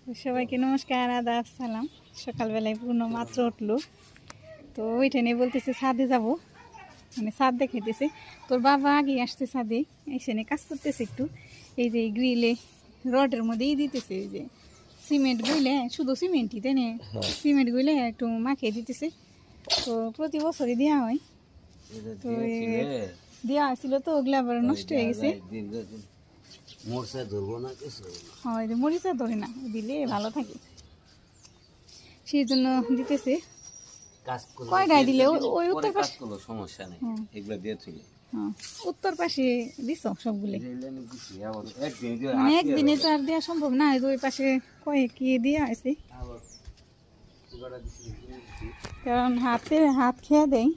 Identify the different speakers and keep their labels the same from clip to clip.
Speaker 1: সবাইকে নমস্কার, আদাব, সালাম। সকালবেলায় পূর্ণ মাত্র উঠলো, তো ওইটা নিয়ে বলতেছে ছাদে যাব, মানে ছাদ দেখাইতেছে। তোর বাবা আগে আসছে ছাদে, এসে নিয়ে কাজ করতেছে একটু। এই যে গ্রিলে রডের মধ্যেই দিতেছে, এই যে সিমেন্ট গইলে, শুধু সিমেন্টই তাই না, সিমেন্ট গইলে একটু মাখিয়ে দিতেছে। তো প্রতি বছরই দেওয়া হয়, তো দেওয়া হয়েছিল, তো ওগুলো আবার নষ্ট হয়ে গেছে। হয় মরিচা ধরে না, দিলে ভালো থাকে, সেই জন্য দিতেছে। কয়টায় দিলে ওই উত্তর পাশে সমস্যা নেই, এগুলো দিয়ে তুলি। উত্তর পাশে দিছ সবগুলো, মানে একদিনে তো আর দেওয়া সম্ভব না। ওই পাশে কয়েক দেওয়া আছে, কারণ হাত খেয়ে দেয়।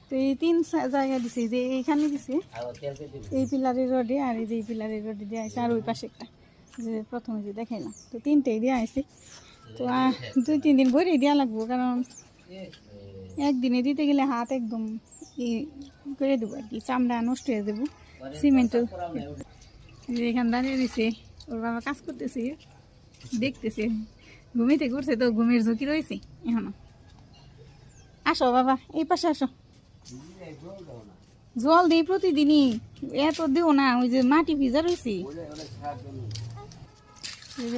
Speaker 1: তো এই 3 জায়গা দিছে, যে এইখানে দিছে এই পিলারের রডে, আর এই যে এই পিলারের রডে দেওয়া আছে, আর ওই পাশে একটা যে প্রথমে যে দেখাইলাম, তো 3টেই দেওয়া আছে। তো 2-3 দিন ভরেই দেওয়া লাগবো, কারণ একদিনে দিতে গেলে হাত একদম করে দেবো আর কি, চামড়া নষ্ট হয়ে যাবো। সিমেন্টও এখানে দাঁড়িয়ে দিছে, ওর বাবা কাজ করতেছে, দেখতেছে। ঘুমিতে করছে, তো ঘুমের ঝুঁকি রয়েছে এখনো। আসো বাবা, এই পাশে আসো। জল দিই প্রতিদিনই, এত দিও না, ওই যে মাটি ভিজা রয়েছে।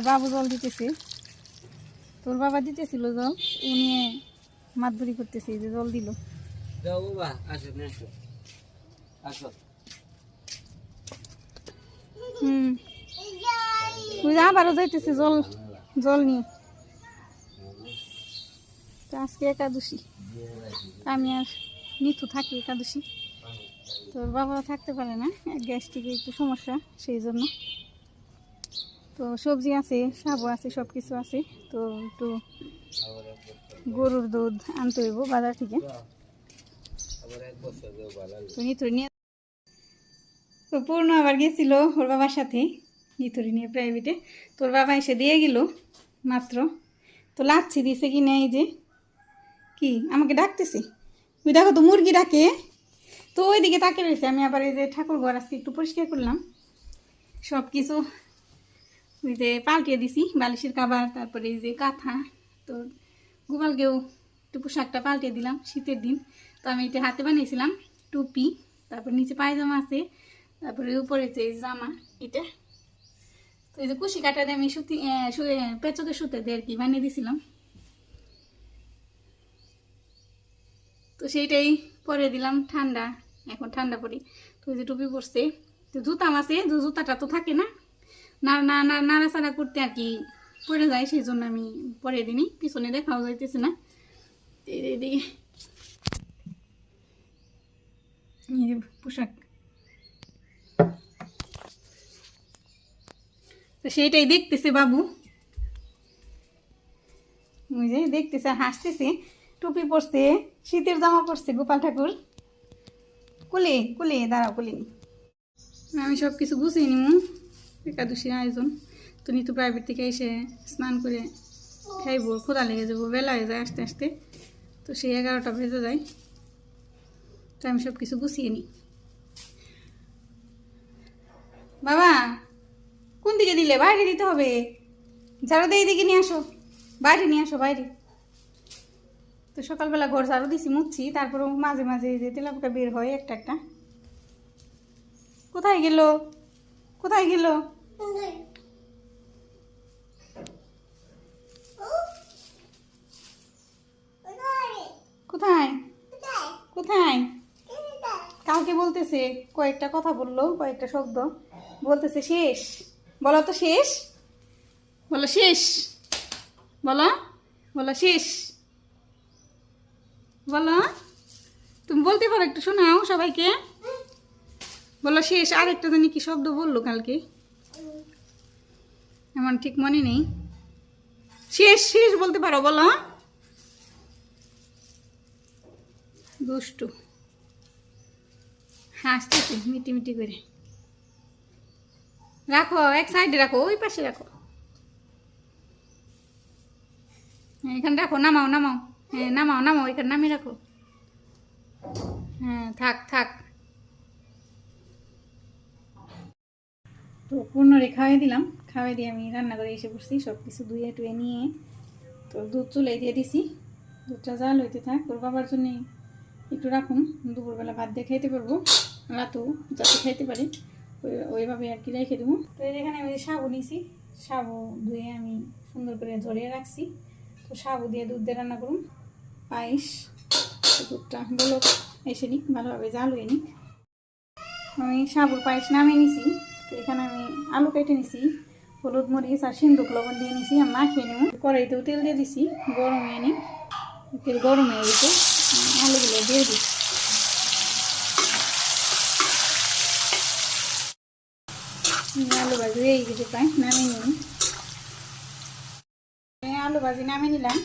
Speaker 1: বাবু জল দিতেছে, তোর বাবা দিতেছিল জল, উনি মাতবরি করতেছে, যে জল দিল। আবারও যাইতেছে জল জল নিয়ে। আজকে একাদশী, আমি আর নিতু থাকি একাদশী, তোর বাবা থাকতে পারে না, গ্যাস্ট্রিকে একটু সমস্যা, সেই জন্য। তো সবজি আছে, সাবু আছে, সব কিছু আছে। তো একটু গরুর দুধ আনতে হইব বাজার থেকে। তো নিতুর নিয়ে, তো পূর্ণ আবার গেছিল ওর বাবার সাথে নিতুরি নিয়ে প্রাইভেটে। তোর বাবা এসে দিয়ে গেল মাত্র। তো লাচ্ছি দিছে কি না, এই যে কি আমাকে ডাকতেছে, তুই দেখো তো মুরগি ডাকে, তো ওইদিকে তাকে রয়েছে। আমি আবার এই যে ঠাকুর ঘর আজকে একটু পরিষ্কার করলাম, সব কিছু ওই যে পাল্টিয়ে দিছি, বালিশের কাবার, তারপরে এই যে কাঁথা। তো গোপালকেও একটু পোশাকটা পাল্টিয়ে দিলাম, শীতের দিন। তো আমি এটা হাতে বানিয়েছিলাম টুপি, তারপর নিচে পায়জামা আছে, তারপরে উপরে যে জামা এটা। তো এই যে কুশি কাটা দিয়ে আমি পেঁচকে সুতে দিয়ে আর কি বানিয়ে দিয়েছিলাম। তো সেইটাই পরে দিলাম, ঠান্ডা, এখন ঠান্ডা পরে। তো ওই যে টুপি পরছে, তো জুতা আছে, জুতাটা তো থাকে না, নাড়াচাড়া করতে আর কি পরে যায়, সেই জন্য আমি পরে দিনই, পিছনে দেখাও যাইতেছে না। এদিকে পোশাক, তো সেইটাই দেখতেছে বাবু, ওই যে দেখতেছে, হাসতেছে। টুপি পরছে, শীতের জামা পরছে গোপাল ঠাকুর। কুলে কুলে দাঁড়াও, কুলে নি, আমি সব কিছু গুছিয়ে নিমু, একাদশীর আয়োজন। তো নিতু প্রাইভেট থেকে এসে স্নান করে খাইব, ক্ষুধা লেগে যাবো, বেলা হয়ে যায় আস্তে আস্তে। তো সেই 11টা বেজে যায়, তো আমি সব কিছু গুছিয়ে নিই। বাবা কোন দিকে দিলে? বাইরে দিতে হবে, ঝাড়ু দিয়ে দিকে নিয়ে আসো, বাইরে নিয়ে আসো, বাইরে। তো সকালবেলা ঘর ঝাড়ু দিছি, মুছছি, তারপরে মাঝে মাঝে যে তেলাপোকা বের হয় একটা একটা। কোথায় গেল, কোথায় গেল? কোথায় কোথায়? কালকে বলতেছে, কয়েকটা কথা বললো, কয়েকটা শব্দ বলতেছে, শেষ বলো তো, শেষ বলো, শেষ বলো, বলো শেষ বলো। তুমি বলতে পারো, একটু শোনাও সবাইকে, বলো শেষ। আর একটা জানি কি শব্দ বললো কালকে, আমার ঠিক মনে নেই। শেষ শেষ বলতে পারো, বলো। দুষ্টু, হাসতেছে মিটি মিটি করে। রাখো এক সাইডে, রাখো ওই পাশে রাখো, এখানে রাখো, নামাও নামাও, হ্যাঁ নামাও নামাও, এখানে নামিয়ে রাখো, হ্যাঁ থাক থাক। তো পূর্ণরে খাওয়াই দিলাম, খাওয়াই দিয়ে আমি রান্না করে এসে পড়ছি, সব কিছু ধুয়ে টুয়ে নিয়ে। তো দুধ চুলাই দিয়ে দিছি, দুধটা জাল হইতে থাক। ওর বাবার জন্য একটু রাখুন, দুপুরবেলা ভাত দিয়ে খাইতে পারবো, রাতেও যাতে খাইতে পারে ওইভাবে আর কি রেখে দেবো। তো এখানে আমি সাবু নিয়েছি, সাবু ধুয়ে আমি সুন্দর করে ঝরিয়ে রাখছি। তো সাবু দিয়ে দুধ দিয়ে রান্না করুন পায়েস। দুধটা বলো এসে নিক, ভালোভাবে জাল হয়ে নিক। আমি সাবুর পায়েস নামিয়ে নিছি। তো এখানে আমি আলু কেটে নিছি, হলুদ মরিচ আর সিন্দুক লবণ দিয়ে নিছি। আমি মাখিয়ে নেব, কড়াইতেও তেল দিয়ে দিছি, গরম হয়ে নিই। তেল গরম হয়ে গেছে, আলুগুলো দিয়ে দিই। আলু ভাজি হয়ে গেছে, প্রায় নামিয়ে নিই। আলু ভাজি নামিয়ে নিলাম।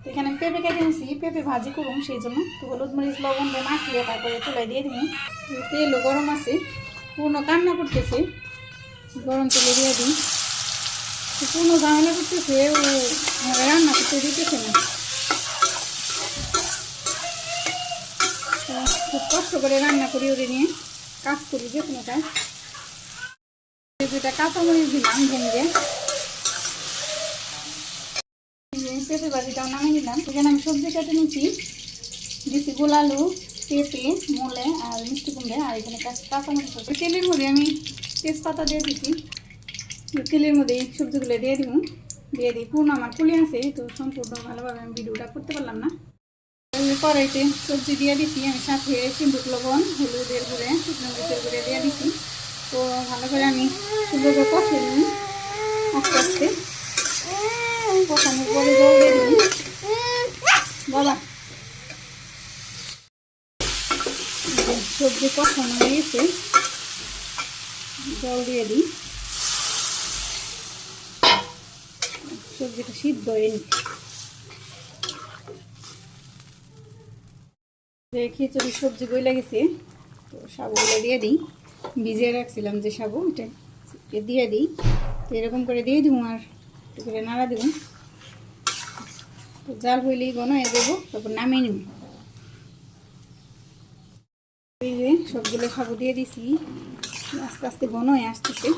Speaker 1: তো এখানে আমি পেঁপে কেটে নিছি, পেঁপে ভাজি করুন সেই জন্য। তো হলুদ মরিচ লবণ দিয়ে মাখিয়ে তারপরে চুলাই দিয়ে দিব। তেলও গরম আছে, পূর্ণ কান্না করতেছে, গরম তেলে দিয়ে দিই। তো পূর্ণ ঝামেলা করতেছে, ও রান্না করতে দিতেছে না। খুব কষ্ট করে রান্না করি, ওরে নিয়ে কাজ করি, যে কোনো কাজ। দুটা কাঁচামরিচ দিলাম ভেঙে, পেঁপে ভাজিটাও নামিয়ে নিলাম। এখানে আমি সবজি কেটে নিচ্ছি, দিচ্ছি গোল আলু, পেঁপে, মূলে আর মিষ্টি কুমড়ে, আর এখানে কাঁচামরিচ আছে। তেলের মধ্যে আমি তেজপাতা দিয়ে দিচ্ছি, তেলের মধ্যে এই সবজিগুলো দিয়ে দিব। দিয়ে দিই, পূর্ণ আমার পুলি আছে, তো সম্পূর্ণ ভালোভাবে আমি ভিডিওটা করতে পারলাম না। কড়াইতে সবজি দিয়ে দিচ্ছি, আমি সাথে সিন্দুক লবণ, হলুদের গুঁড়ে, শুকনো মরিচের গুঁড়ে দিয়ে দিচ্ছি। তো ভালো করে আমি সুন্দর করে কষিয়ে নিই আস্তে আস্তে। কষানোর পরে জল দিয়ে দিই। বাবা, সবজি কষানো হয়ে গেছে, জল দিয়ে দিই। সবজিটা সিদ্ধ হয়ে নিই। খিচুড়ি সবজি গলে গেছে, তো সাবুগুলো দিয়ে দিই। ভিজিয়ে রাখছিলাম যে সাবু, এটা দিয়ে দিই। তো এরকম করে দিয়ে দিব, আর একটু করে নাড়া দেব। তো জাল হইলেই ঘন হয়ে দেবো, তারপর নামিয়ে নেব। এই যে সবগুলো সাবু দিয়ে দিছি, আস্তে আস্তে ঘন হয়ে আসতেছে।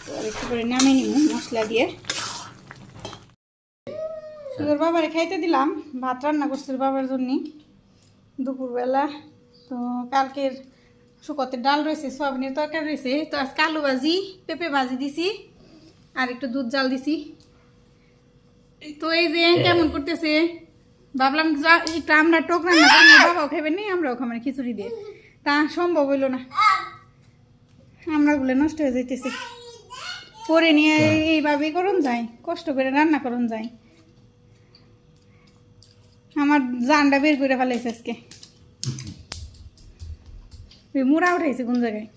Speaker 1: তো আর একটু করে নামিয়ে নিব মশলা দিয়ে। তোর বাবারে খাইতে দিলাম, ভাত রান্না করছি বাবার জন্য দুপুরবেলা। তো কালকের শুকতের ডাল রয়েছে, সয়াবিনের তরকারি রয়েছে। তো আজকে আলু ভাজি, পেঁপে ভাজি দিছি, আর একটু দুধ জাল দিছি। তো এই যে কেমন করতেছে, ভাবলাম একটু আমরা টক রান্না করি, বাবাও খাবেন নি, আমরাও খাবেন খিচুড়ি দিয়ে। তা সম্ভব হইল না, আমরা গুলো নষ্ট হয়ে যাইতেছে। পরে নিয়ে এইভাবেই করুন যায়, কষ্ট করে রান্না করুন যায়। আমার জানটা বের করে ফেলাইছে আজকে, মুড়া উঠাইছে কোন জায়গায়।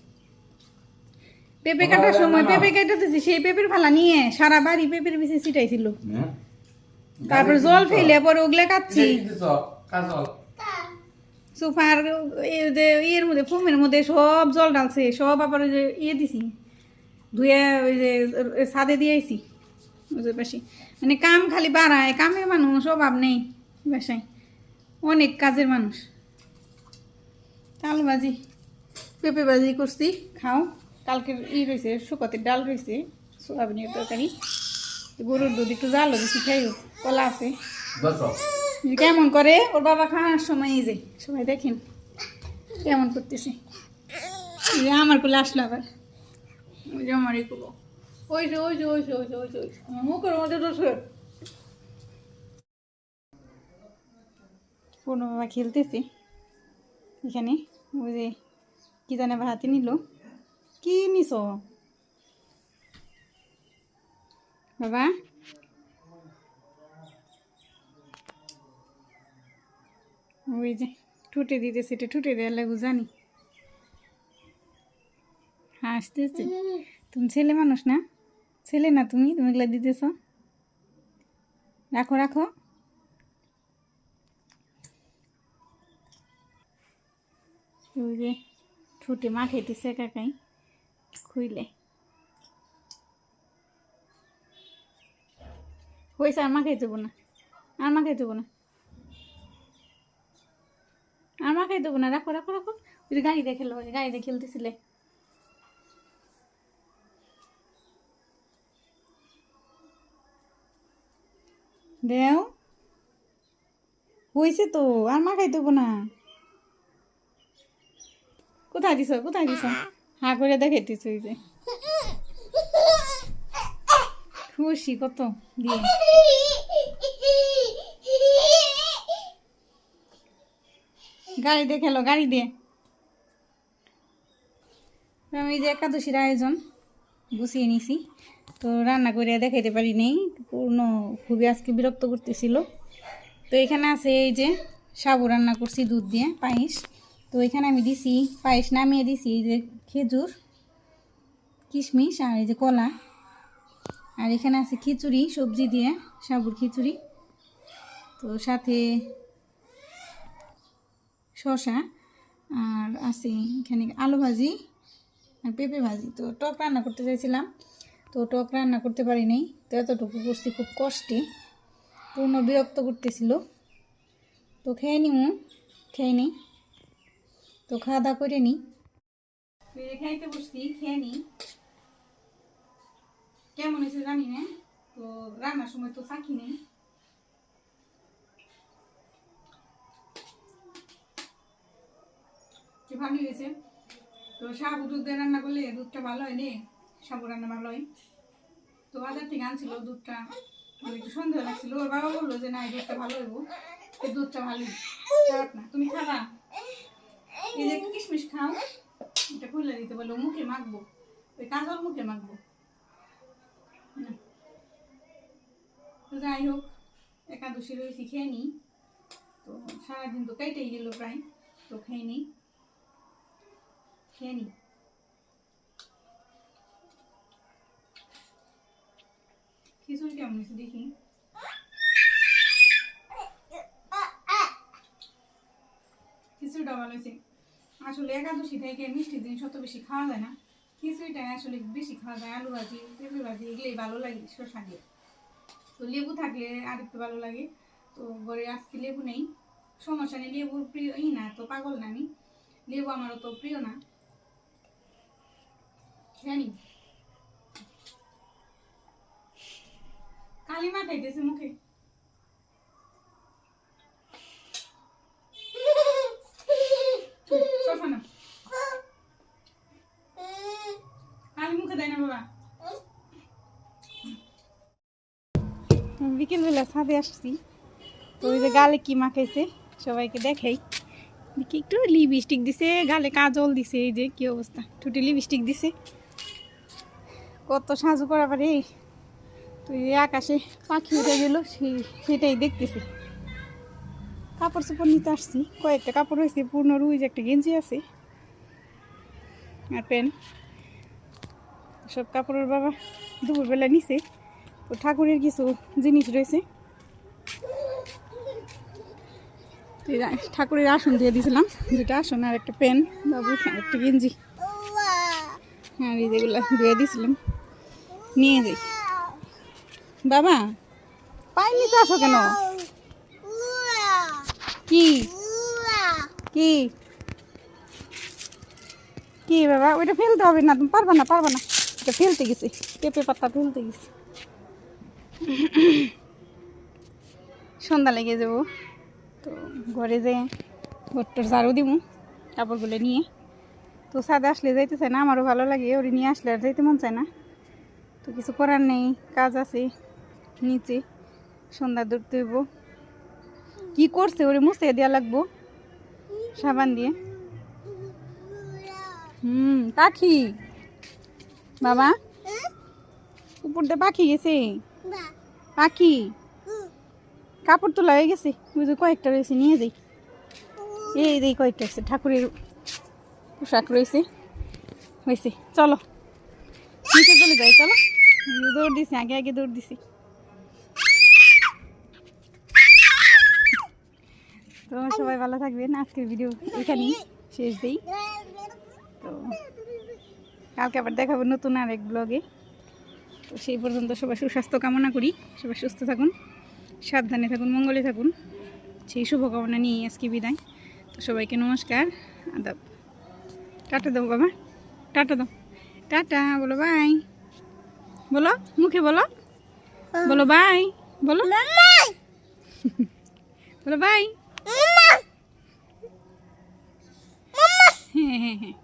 Speaker 1: পেঁপে কাটার সময় পেঁপে কেটেছি, সেই পেঁপের ফালা নিয়ে সারা বাড়ি পেঁপের পিছিয়ে ছিটাইছিল। তারপর জল ফেলে পরে ওগুলা কাটছি সোফার ইয়ের মধ্যে, ফোমের মধ্যে সব জল ডালছে, সব আবার ওই যে ইয়ে দিছি ধুয়ে, ওই যে ছাদে দিয়েছি ওই যে পাশে। মানে কাম খালি বাড়ায়, কামের মানুষ অভাব নেই বাসায়, অনেক কাজের মানুষ। আলু ভাজি পেঁপে ভাজি করছি, খাও। কালকের রয়েছে, শুকতের ডাল রয়েছে, সোয়াবিনের তরকারি, গরুর দুধ একটু জালও দিচ্ছি, খাইও। কলা আছে, কেমন করে ওর বাবা খাওয়ার সময়। এই যে সবাই দেখেন কেমন করতেছে। আমার কোলে আসলো আবার, ওই যে আমার এই কুলো, ওই যে ওই যে ওই যে ওই যে ওই যে আমার মুখের মধ্যে তো কোনো বাবা খেলতেছে এখানে। ওই যে কি জানে আবার হাতে নিল, কি নিস বাবা? ওই যে ঠুটে দিতেছে, এটা ঠুটে দেওয়ার লাগু জানি। হাসতেছে, তুমি ছেলে মানুষ না, ছেলে না তুমি, তুমি এগুলো দিতেছ। রাখো রাখো। ওই যে ঠুটে মা খেতেছে কাকাই খুইলে হয়েছে। আর মা খাইতে দেবো না, আর মা খাইতে দেবো না, আর মা খাইতে দেবো না। রাখো রাখো রাখো, ওই যে গাড়ি দেখেলো, ওই গাড়ি দেখে খেলতেছিলে। দেও হয়েছে তো, আর মাখাই দেবো না। কোথায় দিছ, কোথায় দিছ? হা করে দেখাইতেছ ওই যে খুশি কত দিয়ে। গাড়ি দিয়ে খেলো, গাড়ি দিয়ে। আমি যে একাদশীর আয়োজন গুছিয়ে নিছি, তো রান্না করে দেখাইতে পারি নেই, পূর্ণ খুবই আজকে বিরক্ত করতেছিল। তো এখানে আছে এই যে সাবু রান্না করছি দুধ দিয়ে পায়েস। তো এখানে আমি দিছি পায়েস, নামিয়ে দিছি এই যে খেজুর, কিশমিশ আর এই যে কলা। আর এখানে আছে খিচুড়ি সবজি দিয়ে, সাবুর খিচুড়ি। তো সাথে শসা, আর আছে এখানে আলু ভাজি আর পেঁপে ভাজি। তো টক রান্না করতে চাইছিলাম, তো টক রান্না করতে পারি নাই, তো এতটুকু করছি খুব কষ্টে, পূর্ণ বিরক্ত করতেছিল। তো খেয়ে নিমু, খেয়ে নিই, তো খাওয়া দাওয়া করে নিই। খাইতে বসছি, খেয়ে নিই। কেমন হয়েছে জানি না, তো রান্নার সময় তো চাখি নেই। ভালো হয়েছে। তো সাবু দুধ দিয়ে রান্না করলে দুধটা ভালো হয় নে, সাবু রান্না ভালো হয়। তো বাজার থেকে আনছিল দুধটা, একটু সন্দেহ লাগছিল। ওর বাবা বললো যে না এই দুধটা ভালো হইব, এই দুধটা ভালো, খারাপ না। তুমি খাবা, এই যে কিশমিশ খাও, এটা খুলে দিতে বললো, মুখে মাখবো, ওই কাজল মুখে মাখবো। তো যাই হোক, একাদশী রয়েছি, খেয়ে নিই। তো সারাদিন তো কেটেই গেল প্রায়, তো খেয়ে নিই, খেয়ে নিই। খিচুড়ি কেমন হয়েছে দেখি। খিচুড়িটা ভালো হয়েছে। আসলে একাদশী থেকে মিষ্টি জিনিস অত বেশি খাওয়া যায় না, খিচুড়িটা আসলে বেশি খাওয়া যায়। আলু ভাজি, পেঁপে ভাজি এগুলোই ভালো লাগে শসা দিয়ে। তো লেবু থাকলে আর একটু ভালো লাগে। তো ঘরে আজকে লেবু নেই, সমস্যা নেই, লেবুর প্রিয় না, তো পাগল না আমি, লেবু আমারও তো প্রিয় না। জানি কালিমা খাইতেছে মুখে। কালি মুখে দেয় না বাবা। বিকেলবেলা ছাদে আসছি, তো ওই যে গালে কি মাখাইছে সবাইকে দেখাই। দেখি একটু লিপস্টিক দিছে, গালে কাজল দিছে, এই যে কি অবস্থা, ঠোঁটে লিপস্টিক দিছে, কত সাজু করা পারে। তো এই আকাশে পাখি উঠে গেল, সেটাই দেখতেছি। কাপড় চোপড় নিতে আসছি, কয়েকটা কাপড় হয়েছে, পূর্ণ রুই যে একটা গেঞ্জি আছে আর প্যান্ট, সব কাপড়ের বাবা দুপুরবেলা নিছে। তো ঠাকুরের কিছু জিনিস রয়েছে, ঠাকুরের আসন দিয়ে দিয়েছিলাম, দুটা আসন আর একটা প্যান্ট বাবু, একটা গেঞ্জি, হ্যাঁ এই যেগুলো দিয়ে দিয়েছিলাম, নিয়ে যাই। বাবা পাইনি তো, আসো কেন? কি কি কি বাবা, ওইটা ফেলতে হবে না, তুমি পারবা না, পারবা না, এটা ফেলতে গেছি, পেঁপে পাতা ফেলতে গেছি। সন্ধ্যা লেগে যাবো, তো ঘরে যে ঘরটার ঝাড়ু দিব কাপড়গুলো নিয়ে। তো ছাদে আসলে যাইতে চায় না, আমারও ভালো লাগে, ওরে নিয়ে আসলে আর যাইতে মন চায় না। তো কিছু করার নেই, কাজ আছে নিচে, সন্ধ্যা ধরতে হইব। কি করছে ওরে মুছে দেওয়া লাগবো সাবান দিয়ে। পাখি বাবা, উপর দিয়ে পাখি গেছে, পাখি কাপড় তোলা হয়ে গেছে, ওই যে কয়েকটা রয়েছে, নিয়ে যাই। এই কয়েকটা আছে, ঠাকুরের পোশাক রয়েছে, হয়েছে, চলো নিচে চলে যাই, চলো। দৌড় দিছি, আগে আগে দৌড় দিছি। তো সবাই ভালো থাকবেন, আজকের ভিডিও এখানেই শেষ দিই। তো কালকে আবার দেখাবো নতুন আরেক ব্লগে। তো সেই পর্যন্ত সবাই সুস্বাস্থ্য কামনা করি, সবাই সুস্থ থাকুন, সাবধানে থাকুন, মঙ্গলে থাকুন, সেই শুভকামনা নিয়ে আজকে বিদায়। তো সবাইকে নমস্কার, আদাব। টাটা দাও বাবা, টাটা দাও, টাটা বলো, বাই বলো, মুখে বলো, বলো বাই, বলো বলো বাই। হ্যাঁ হ্যাঁ হ্যাঁ।